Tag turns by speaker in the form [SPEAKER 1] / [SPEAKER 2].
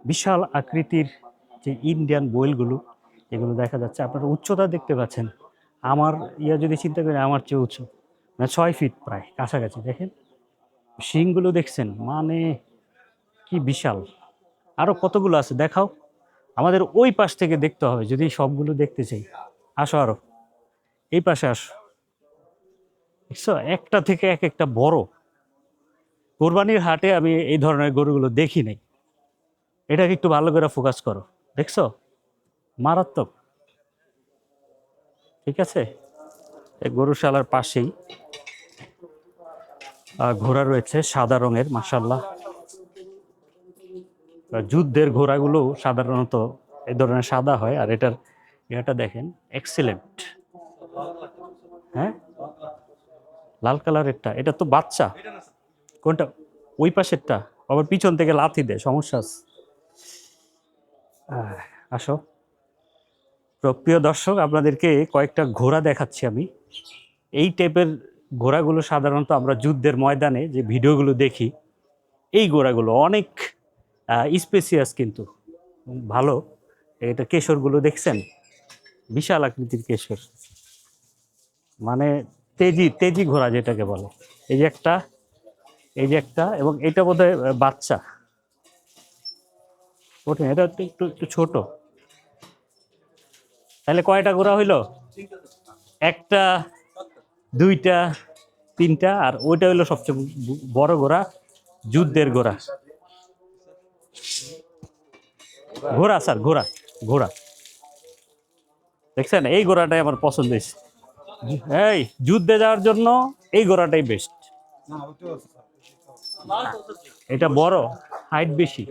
[SPEAKER 1] বিশাল আকৃতির যে ইন্ডিয়ান বোয়েলগুলো, এগুলো দেখা যাচ্ছে। আপনারা উচ্চতা দেখতে পাচ্ছেন, আমার যদি চিন্তা করেন আমার চেয়ে উঁচু, মানে 6 ফিট প্রায় কাছাকাছি। দেখেন শিংগুলো দেখছেন, মানে কি বিশাল। আরো কতগুলো আছে দেখাও, আমাদের ওই পাশ থেকে দেখতে হবে যদি সবগুলো দেখতে চাই। আসো আরো এই পাশে আসো, দেখছো একটা থেকে এক একটা বড়। কোরবানির হাটে আমি এই ধরনের গরুগুলো দেখি নাই। এটাকে একটু ভালো করে ফোকাস করো, দেখছো মারাত্মক। ঠিক আছে, এই গরুশালার পাশেই ঘোড়া রয়েছে সাদা রঙের, মাশাআল্লাহ। যুদ্ধের ঘোড়াগুলো সাধারণত এই ধরনের সাদা হয়। আর এটা দেখেন এক্সেলেন্ট। হ্যাঁ, লাল কালারেরটা এটা তো বাচ্চা। কোনটা? ওই পাশেরটা আবার পিছন থেকে লাথি দেয়, সমস্যা আছে। আসো, প্রিয় দর্শক, আপনাদেরকে কয়েকটা ঘোড়া দেখাচ্ছি আমি। এই টাইপের ঘোড়াগুলো সাধারণত আমরা যুদ্ধের ময়দানে যে ভিডিওগুলো দেখি, এই ঘোড়াগুলো অনেক স্পেসিয়াস, কিন্তু ভালো। এটা কেশরগুলো দেখছেন, বিশাল আকৃতির কেশর, মানে তেজি তেজি ঘোড়া যেটাকে বলে। এই যে একটা, এই যে একটা, এবং এটা বোধহয় বাচ্চা। কঠিন, এটা একটু একটু একটু ছোট। তাহলে কয়টা ঘোড়া হইলো? একটা, দুইটা, তিনটা, আর ওইটা হইলো সবচেয়ে বড় ঘোড়া, যুদ্ধের ঘোড়া। ঘোড়া স্যার, ঘোড়া, ঘোড়া দেখছেন, এই ঘোড়াটাই আমার পছন্দ হয়েছে। এই যুদ্ধে যাওয়ার জন্য এই ঘোড়াটাই বেস্ট। এটা বড়, হাইট বেশি।